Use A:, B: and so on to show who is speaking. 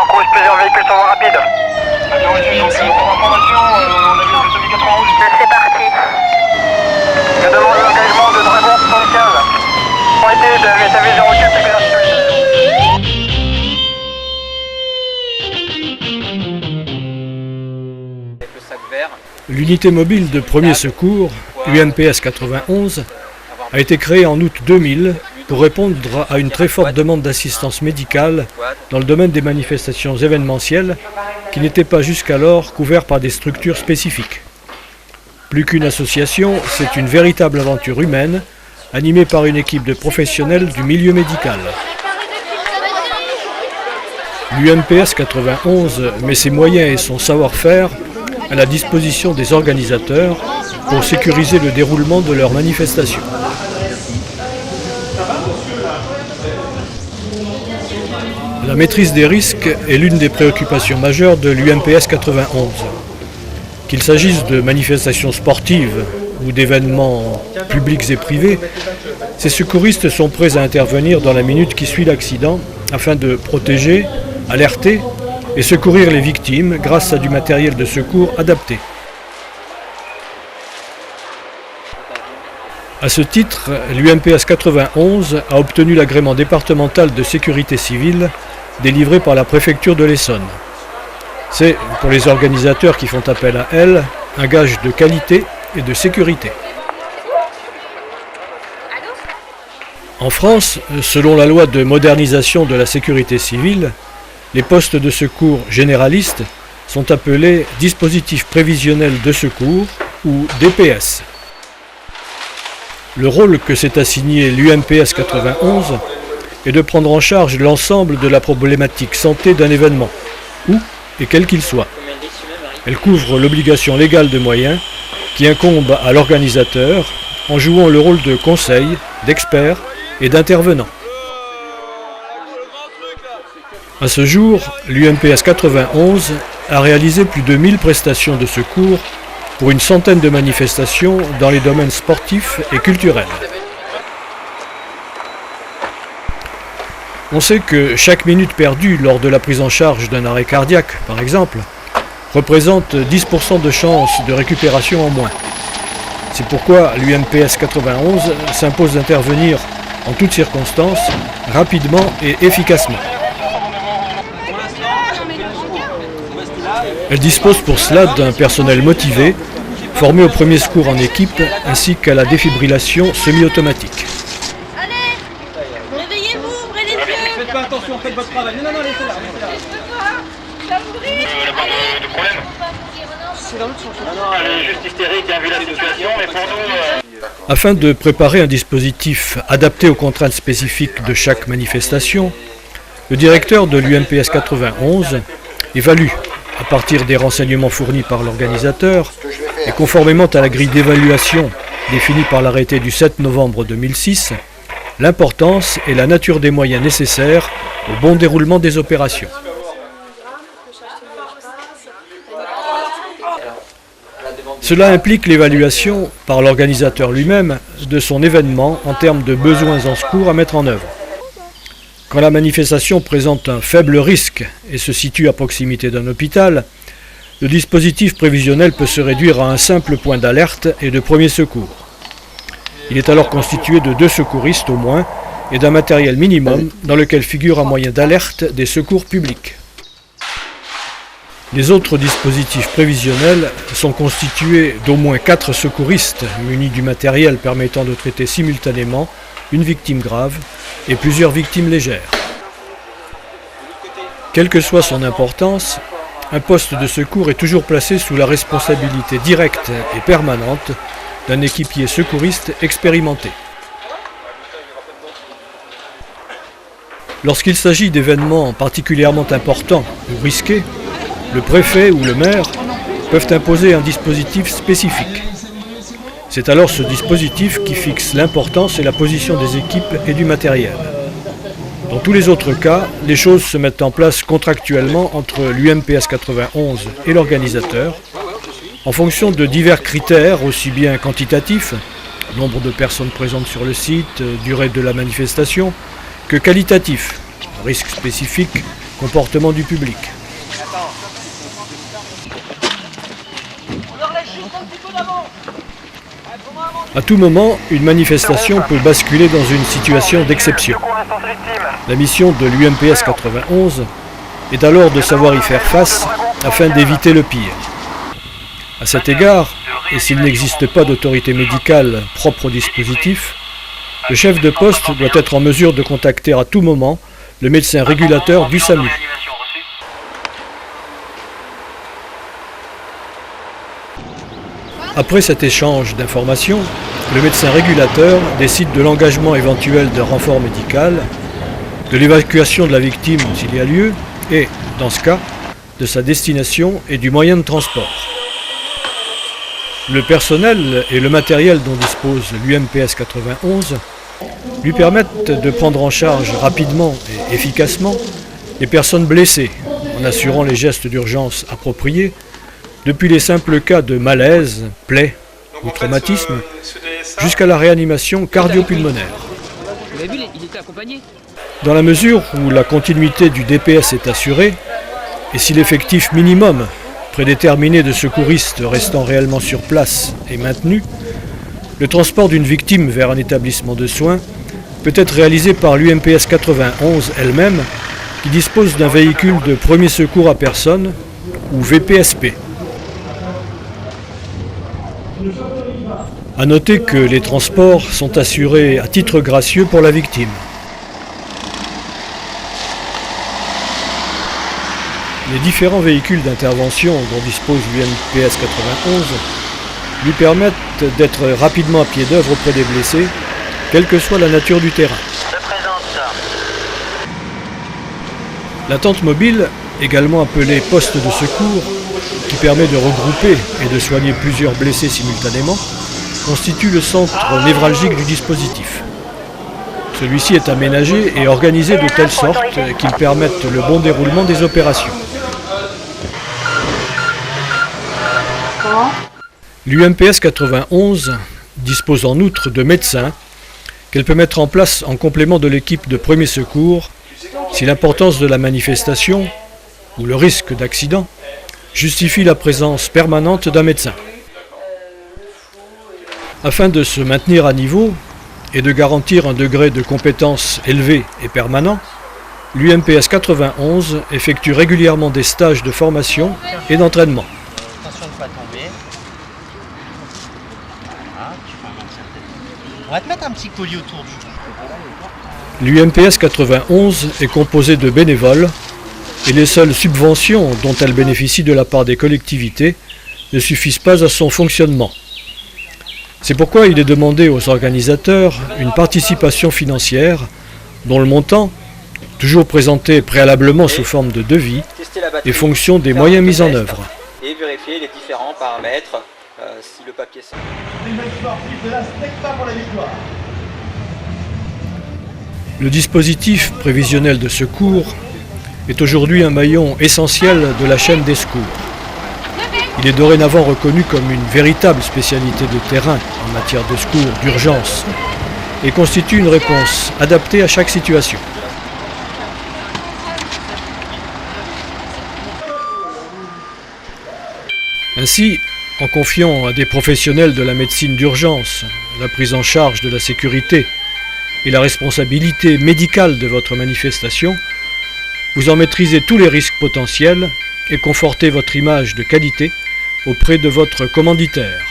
A: encroche plusieurs véhicules sur voie rapide. Donc pour information, on a vu le Semi 91.
B: C'est parti.
A: Je demande l'engagement de Dragon 75. Pointé de VSAV 04,
C: L'unité mobile de premier secours, UMPS 91, a été créée en août 2000 pour répondre à une très forte demande d'assistance médicale dans le domaine des manifestations événementielles qui n'étaient pas jusqu'alors couverts par des structures spécifiques. Plus qu'une association, c'est une véritable aventure humaine animée par une équipe de professionnels du milieu médical. L'UMPS 91 met ses moyens et son savoir-faire à la disposition des organisateurs pour sécuriser le déroulement de leurs manifestations. La maîtrise des risques est l'une des préoccupations majeures de l'UMPS 91. Qu'il s'agisse de manifestations sportives ou d'événements publics et privés, ces secouristes sont prêts à intervenir dans la minute qui suit l'accident afin de protéger, alerter et secourir les victimes grâce à du matériel de secours adapté. À ce titre, l'UMPS 91 a obtenu l'agrément départemental de sécurité civile délivré par la préfecture de l'Essonne. C'est, pour les organisateurs qui font appel à elle, un gage de qualité et de sécurité. En France, selon la loi de modernisation de la sécurité civile, les postes de secours généralistes sont appelés dispositifs prévisionnels de secours ou DPS. Le rôle que s'est assigné l'UMPS 91 est de prendre en charge l'ensemble de la problématique santé d'un événement, où et quel qu'il soit. Elle couvre l'obligation légale de moyens qui incombe à l'organisateur en jouant le rôle de conseil, d'expert et d'intervenant. À ce jour, l'UMPS 91 a réalisé plus de 1000 prestations de secours pour une centaine de manifestations dans les domaines sportifs et culturels. On sait que chaque minute perdue lors de la prise en charge d'un arrêt cardiaque, par exemple, représente 10% de chances de récupération en moins. C'est pourquoi l'UMPS 91 s'impose d'intervenir en toutes circonstances, rapidement et efficacement. Elle dispose pour cela d'un personnel motivé, formé au premier secours en équipe ainsi qu'à la défibrillation semi-automatique.
B: Allez, réveillez-vous, ouvrez les yeux.
D: Faites pas attention, faites votre travail. Non, laissez-la.
B: Ça ouvrit.
A: de problème.
D: C'est dans l'autre sens.
A: Non, elle est juste hystérique, elle a vu la situation, mais pour nous...
C: Afin de préparer un dispositif adapté aux contraintes spécifiques de chaque manifestation, le directeur de l'UMPS 91 évalue, à partir des renseignements fournis par l'organisateur et conformément à la grille d'évaluation définie par l'arrêté du 7 novembre 2006, l'importance et la nature des moyens nécessaires au bon déroulement des opérations. Cela implique l'évaluation par l'organisateur lui-même de son événement en termes de besoins en secours à mettre en œuvre. Quand la manifestation présente un faible risque et se situe à proximité d'un hôpital, le dispositif prévisionnel peut se réduire à un simple point d'alerte et de premier secours. Il est alors constitué de 2 secouristes au moins et d'un matériel minimum dans lequel figure un moyen d'alerte des secours publics. Les autres dispositifs prévisionnels sont constitués d'au moins 4 secouristes munis du matériel permettant de traiter simultanément une victime grave et plusieurs victimes légères. Quelle que soit son importance, un poste de secours est toujours placé sous la responsabilité directe et permanente d'un équipier secouriste expérimenté. Lorsqu'il s'agit d'événements particulièrement importants ou risqués, le préfet ou le maire peuvent imposer un dispositif spécifique. C'est alors ce dispositif qui fixe l'importance et la position des équipes et du matériel. Dans tous les autres cas, les choses se mettent en place contractuellement entre l'UMPS 91 et l'organisateur, en fonction de divers critères aussi bien quantitatifs, nombre de personnes présentes sur le site, durée de la manifestation, que qualitatifs, risques spécifiques, comportement du public. À tout moment, une manifestation peut basculer dans une situation d'exception. La mission de l'UMPS 91 est alors de savoir y faire face afin d'éviter le pire. À cet égard, et s'il n'existe pas d'autorité médicale propre au dispositif, le chef de poste doit être en mesure de contacter à tout moment le médecin régulateur du SAMU. Après cet échange d'informations, le médecin régulateur décide de l'engagement éventuel d'un renfort médical, de l'évacuation de la victime s'il y a lieu, et, dans ce cas, de sa destination et du moyen de transport. Le personnel et le matériel dont dispose l'UMPS 91 lui permettent de prendre en charge rapidement et efficacement les personnes blessées, en assurant les gestes d'urgence appropriés, depuis les simples cas de malaise, plaie ou traumatisme, jusqu'à la réanimation cardio-pulmonaire.
E: Vous avez vu, il était accompagné.
C: Dans la mesure où la continuité du DPS est assurée, et si l'effectif minimum prédéterminé de secouristes restant réellement sur place est maintenu, le transport d'une victime vers un établissement de soins peut être réalisé par l'UMPS 91 elle-même, qui dispose d'un véhicule de premier secours à personne, ou VPSP. A noter que les transports sont assurés à titre gracieux pour la victime. Les différents véhicules d'intervention dont dispose l'UMPS 91 lui permettent d'être rapidement à pied d'œuvre auprès des blessés, quelle que soit la nature du terrain. La tente mobile, également appelée poste de secours, qui permet de regrouper et de soigner plusieurs blessés simultanément, constitue le centre névralgique du dispositif. Celui-ci est aménagé et organisé de telle sorte qu'il permette le bon déroulement des opérations. L'UMPS 91 dispose en outre de médecins qu'elle peut mettre en place en complément de l'équipe de premier secours si l'importance de la manifestation ou le risque d'accident justifie la présence permanente d'un médecin. Afin de se maintenir à niveau et de garantir un degré de compétence élevé et permanent, l'UMPS 91 effectue régulièrement des stages de formation et d'entraînement.
F: Attention de ne pas tomber. Voilà, on va te mettre un petit collier autour du cou.
C: L'UMPS 91 est composée de bénévoles et les seules subventions dont elle bénéficie de la part des collectivités ne suffisent pas à son fonctionnement. C'est pourquoi il est demandé aux organisateurs une participation financière dont le montant, toujours présenté préalablement sous forme de devis, est fonction des moyens mis en œuvre.
G: Et vérifier les différents paramètres si le papier sort.
C: Le dispositif prévisionnel de secours est aujourd'hui un maillon essentiel de la chaîne des secours. Il est dorénavant reconnu comme une véritable spécialité de terrain en matière de secours d'urgence et constitue une réponse adaptée à chaque situation. Ainsi, en confiant à des professionnels de la médecine d'urgence la prise en charge de la sécurité et la responsabilité médicale de votre manifestation, vous en maîtrisez tous les risques potentiels et confortez votre image de qualité auprès de votre commanditaire.